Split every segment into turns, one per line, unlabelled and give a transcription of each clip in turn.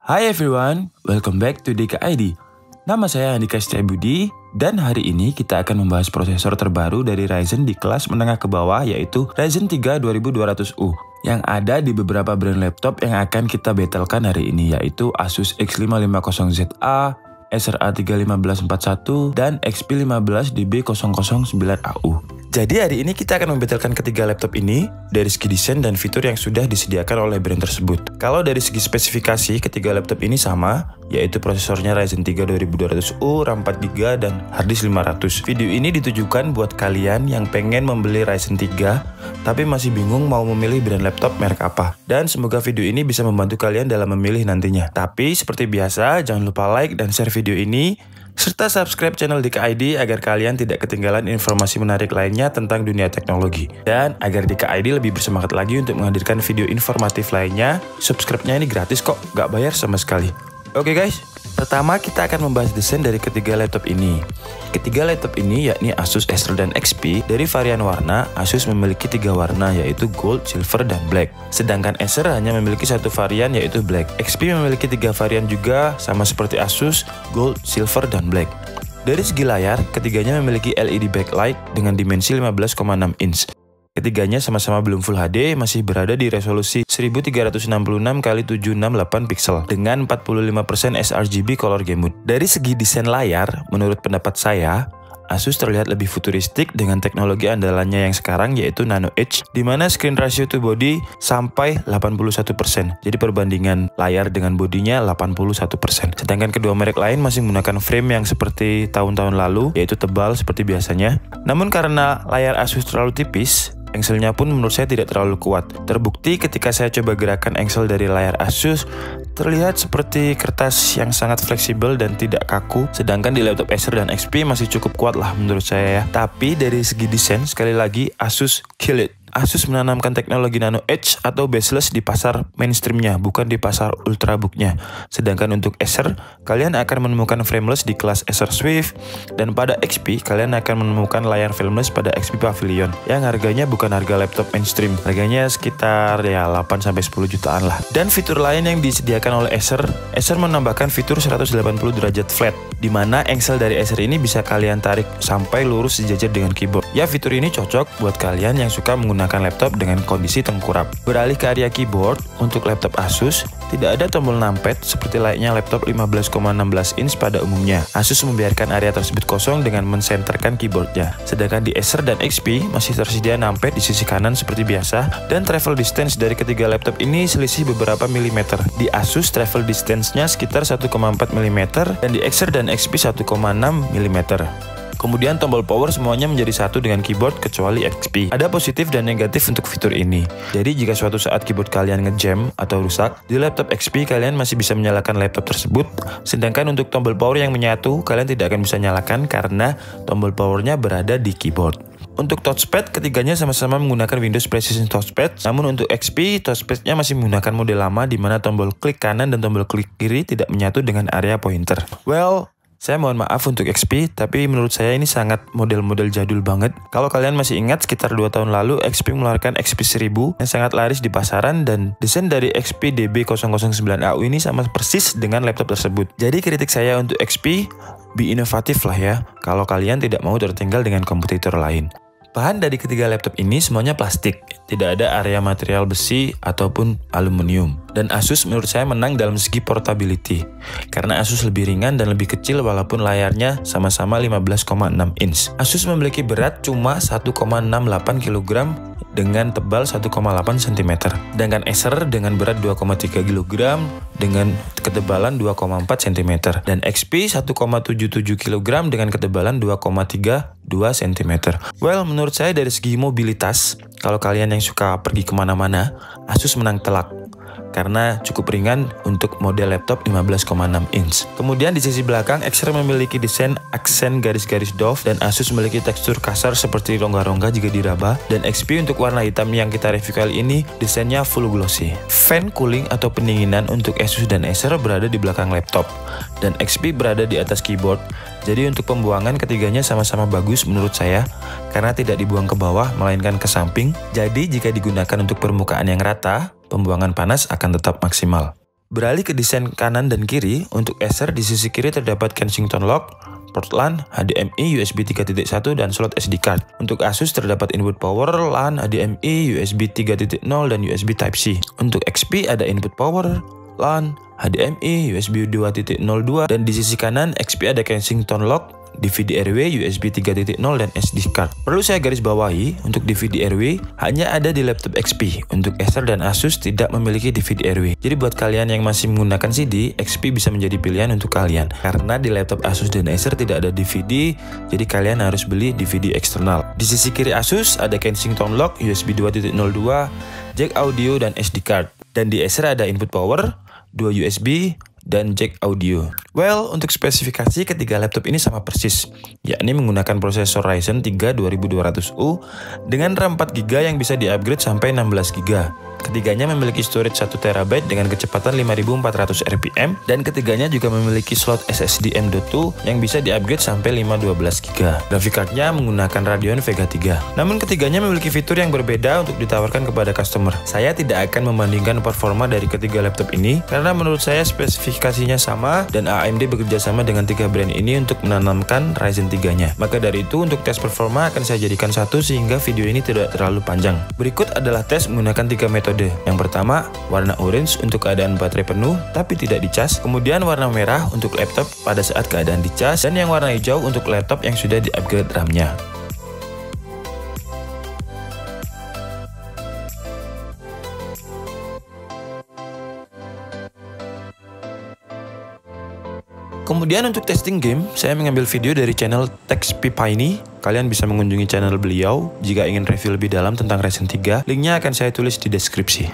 Hi everyone, welcome back to DKID. Nama saya Andika Setia Budi, dan hari ini kita akan membahas prosesor terbaru dari Ryzen di kelas menengah ke bawah, yaitu Ryzen 3 2200U yang ada di beberapa brand laptop yang akan kita battlekan hari ini, yaitu Asus X550ZA, SRA31541, dan XP15DB009AU. Jadi hari ini kita akan membattlekan ketiga laptop ini dari segi desain dan fitur yang sudah disediakan oleh brand tersebut. Kalau dari segi spesifikasi, ketiga laptop ini sama, yaitu prosesornya Ryzen 3 2200U, RAM 4GB, dan harddisk 500. Video ini ditujukan buat kalian yang pengen membeli Ryzen 3, tapi masih bingung mau memilih brand laptop merek apa. Dan semoga video ini bisa membantu kalian dalam memilih nantinya. Tapi seperti biasa, jangan lupa like dan share video ini, serta subscribe channel DKID agar kalian tidak ketinggalan informasi menarik lainnya tentang dunia teknologi. Dan agar DKID lebih bersemangat lagi untuk menghadirkan video informatif lainnya, subscribe-nya ini gratis kok, gak bayar sama sekali. Oke guys, pertama kita akan membahas desain dari ketiga laptop ini. Ketiga laptop ini yakni Asus, Acer, dan XP. Dari varian warna, Asus memiliki 3 warna, yaitu Gold, Silver, dan Black. Sedangkan Acer hanya memiliki 1 varian, yaitu Black. XP memiliki 3 varian juga, sama seperti Asus, Gold, Silver, dan Black. Dari segi layar, ketiganya memiliki LED backlight dengan dimensi 15,6 inch. Ketiganya sama-sama belum Full HD, masih berada di resolusi 1366x768 pixel dengan 45% sRGB color gamut. Dari segi desain layar, menurut pendapat saya, Asus terlihat lebih futuristik dengan teknologi andalannya yang sekarang, yaitu Nano Edge, di mana screen ratio to body sampai 81%. Jadi perbandingan layar dengan bodinya 81%. Sedangkan kedua merek lain masih menggunakan frame yang seperti tahun-tahun lalu, yaitu tebal seperti biasanya. Namun karena layar Asus terlalu tipis, engselnya pun menurut saya tidak terlalu kuat. Terbukti ketika saya coba gerakan engsel dari layar Asus, terlihat seperti kertas yang sangat fleksibel dan tidak kaku. Sedangkan di laptop Acer dan XP masih cukup kuat lah menurut saya ya. Tapi dari segi desain, sekali lagi Asus kill it. Asus menanamkan teknologi Nano Edge atau bezel di pasar mainstreamnya, bukan di pasar ultrabooknya. Sedangkan untuk Acer, kalian akan menemukan frameless di kelas Acer Swift, dan pada XP, kalian akan menemukan layar frameless pada XP Pavilion, yang harganya bukan harga laptop mainstream. Harganya sekitar ya 8-10 jutaan lah. Dan fitur lain yang disediakan oleh Acer menambahkan fitur 180 derajat flat, di mana engsel dari Acer ini bisa kalian tarik sampai lurus sejajar dengan keyboard. Ya, fitur ini cocok buat kalian yang suka menggunakan laptop dengan kondisi tengkurap. Beralih ke area keyboard, untuk laptop Asus tidak ada tombol numpad seperti layaknya laptop 15,16 inch pada umumnya. Asus membiarkan area tersebut kosong dengan mensenterkan keyboardnya. Sedangkan di Acer dan XP masih tersedia numpad di sisi kanan seperti biasa, dan travel distance dari ketiga laptop ini selisih beberapa milimeter. Di Asus travel distance-nya sekitar 1,4 mm, dan di Acer dan XP 1,6 mm. Kemudian tombol power semuanya menjadi satu dengan keyboard kecuali XP. Ada positif dan negatif untuk fitur ini. Jadi jika suatu saat keyboard kalian ngejam atau rusak, di laptop XP kalian masih bisa menyalakan laptop tersebut. Sedangkan untuk tombol power yang menyatu, kalian tidak akan bisa nyalakan karena tombol powernya berada di keyboard. Untuk touchpad, ketiganya sama-sama menggunakan Windows Precision Touchpad. Namun untuk XP, touchpadnya masih menggunakan model lama di mana tombol klik kanan dan tombol klik kiri tidak menyatu dengan area pointer. Well, saya mohon maaf untuk XP, tapi menurut saya ini sangat model-model jadul banget. Kalau kalian masih ingat, sekitar 2 tahun lalu XP mengeluarkan XP 1000 yang sangat laris di pasaran, dan desain dari XP DB009AU ini sama persis dengan laptop tersebut. Jadi kritik saya untuk XP, be inovatif lah ya, kalau kalian tidak mau tertinggal dengan kompetitor lain. Bahan dari ketiga laptop ini semuanya plastik, tidak ada area material besi ataupun aluminium. Dan Asus menurut saya menang dalam segi portability, karena Asus lebih ringan dan lebih kecil walaupun layarnya sama-sama 15,6 inch. Asus memiliki berat cuma 1,68 kg dengan tebal 1,8 cm. Sedangkan Acer dengan berat 2,3 kg dengan ketebalan 2,4 cm. Dan XP 1,77 kg dengan ketebalan 2,32 cm. Well, menurut saya dari segi mobilitas, kalau kalian yang suka pergi kemana-mana, Asus menang telak, karena cukup ringan untuk model laptop 15,6 inch. Kemudian di sisi belakang, Acer memiliki desain aksen garis-garis doff, dan Asus memiliki tekstur kasar seperti rongga-rongga jika diraba. Dan XP untuk warna hitam yang kita review kali ini, desainnya full glossy. Fan cooling atau pendinginan untuk Asus dan Acer berada di belakang laptop, dan XP berada di atas keyboard. Jadi untuk pembuangan ketiganya sama-sama bagus menurut saya, karena tidak dibuang ke bawah melainkan ke samping. Jadi jika digunakan untuk permukaan yang rata, pembuangan panas akan tetap maksimal. Beralih ke desain kanan dan kiri, untuk Acer di sisi kiri terdapat Kensington Lock, port LAN, HDMI, USB 3.1, dan slot SD card. Untuk Asus terdapat input power, LAN, HDMI, USB 3.0, dan USB Type-C. Untuk XP ada input power, LAN, HDMI, USB 2.02, dan di sisi kanan XP ada Kensington Lock, DVD RW, USB 3.0, dan SD card. Perlu saya garis bawahi, untuk DVD RW hanya ada di laptop XP. Untuk Acer dan Asus tidak memiliki DVD RW. Jadi buat kalian yang masih menggunakan CD, XP bisa menjadi pilihan untuk kalian. Karena di laptop Asus dan Acer tidak ada DVD, jadi kalian harus beli DVD eksternal. Di sisi kiri Asus ada Kensington Lock, USB 2.02, jack audio, dan SD card. Dan di Acer ada input power, 2 USB, dan jack audio. Well, untuk spesifikasi ketiga laptop ini sama persis, yakni menggunakan prosesor Ryzen 3 2200U dengan RAM 4GB yang bisa di-upgrade sampai 16GB. Ketiganya memiliki storage 1TB dengan kecepatan 5400 rpm, dan ketiganya juga memiliki slot SSD M.2 yang bisa di-upgrade sampai 512GB. Graphic cardnya menggunakan Radeon Vega 3. Namun ketiganya memiliki fitur yang berbeda untuk ditawarkan kepada customer. Saya tidak akan membandingkan performa dari ketiga laptop ini, karena menurut saya spesifikasinya sama dan AMD bekerja sama dengan tiga brand ini untuk menanamkan Ryzen 3-nya. Maka dari itu untuk tes performa akan saya jadikan satu sehingga video ini tidak terlalu panjang. Berikut adalah tes menggunakan tiga metode. Yang pertama, warna orange untuk keadaan baterai penuh tapi tidak dicas. Kemudian warna merah untuk laptop pada saat keadaan dicas. Dan yang warna hijau untuk laptop yang sudah di-upgrade RAM-nya. Kemudian untuk testing game, saya mengambil video dari channel TechSpipiny. Kalian bisa mengunjungi channel beliau jika ingin review lebih dalam tentang Ryzen 3. Linknya akan saya tulis di deskripsi.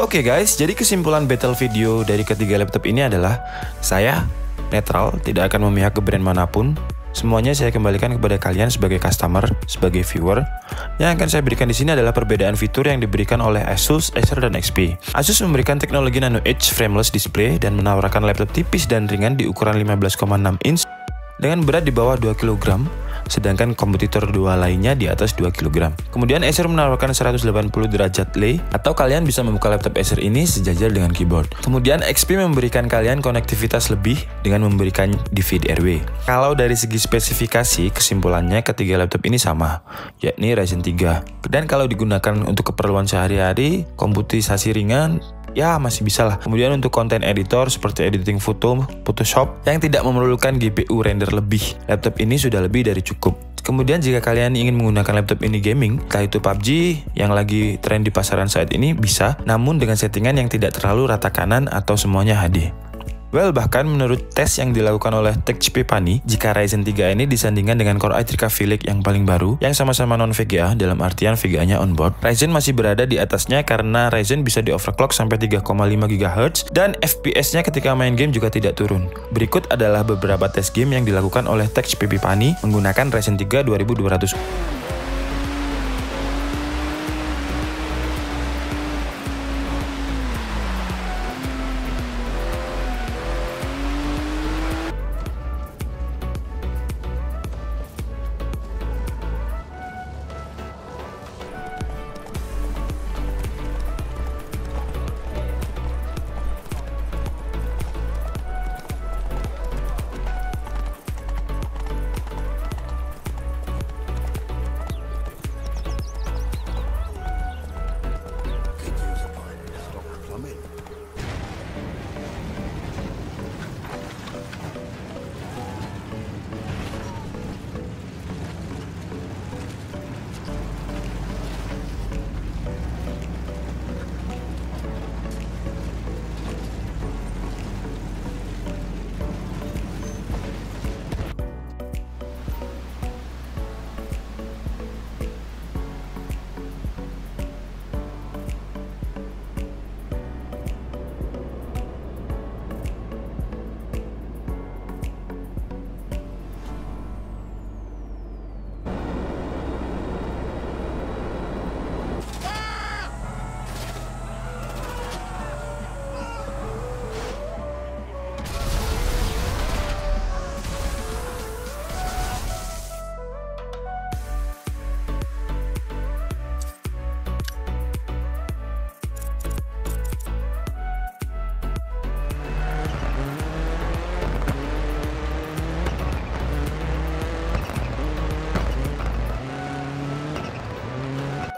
Oke guys, jadi kesimpulan battle video dari ketiga laptop ini adalah saya netral, tidak akan memihak ke brand manapun. Semuanya saya kembalikan kepada kalian sebagai customer, sebagai viewer. Yang akan saya berikan di sini adalah perbedaan fitur yang diberikan oleh Asus, Acer, dan XP. Asus memberikan teknologi Nano Edge frameless display dan menawarkan laptop tipis dan ringan di ukuran 15,6 inch dengan berat di bawah 2 kg. Sedangkan kompetitor dua lainnya di atas 2 kg. Kemudian Acer menawarkan 180 derajat lay, atau kalian bisa membuka laptop Acer ini sejajar dengan keyboard. Kemudian XP memberikan kalian konektivitas lebih dengan memberikan DVD RW. Kalau dari segi spesifikasi, kesimpulannya ketiga laptop ini sama, yakni Ryzen 3. Dan kalau digunakan untuk keperluan sehari-hari, komputerisasi ringan, ya masih bisa lah. Kemudian untuk konten editor seperti editing foto, Photoshop yang tidak memerlukan GPU render lebih, laptop ini sudah lebih dari cukup. Kemudian jika kalian ingin menggunakan laptop ini gaming, entah itu PUBG yang lagi tren di pasaran saat ini bisa, namun dengan settingan yang tidak terlalu rata kanan atau semuanya HD. Well, bahkan menurut tes yang dilakukan oleh TechSpipany, jika Ryzen 3 ini disandingkan dengan Core i3 Kaby Lake yang paling baru, yang sama-sama non-VGA, dalam artian VGA-nya onboard, Ryzen masih berada di atasnya karena Ryzen bisa di-overclock sampai 3,5 GHz, dan FPS-nya ketika main game juga tidak turun. Berikut adalah beberapa tes game yang dilakukan oleh TechSpipany menggunakan Ryzen 3 2200.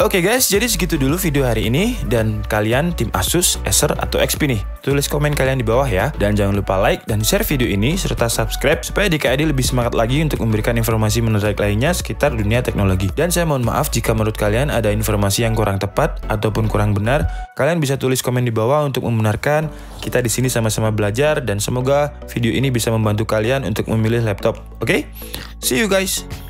Oke guys, jadi segitu dulu video hari ini. Dan kalian tim Asus, Acer, atau XP nih? Tulis komen kalian di bawah ya. Dan jangan lupa like dan share video ini serta subscribe supaya DKID lebih semangat lagi untuk memberikan informasi menarik lainnya sekitar dunia teknologi. Dan saya mohon maaf jika menurut kalian ada informasi yang kurang tepat ataupun kurang benar. Kalian bisa tulis komen di bawah untuk membenarkan. Kita di sini sama-sama belajar dan semoga video ini bisa membantu kalian untuk memilih laptop. Oke? See you guys.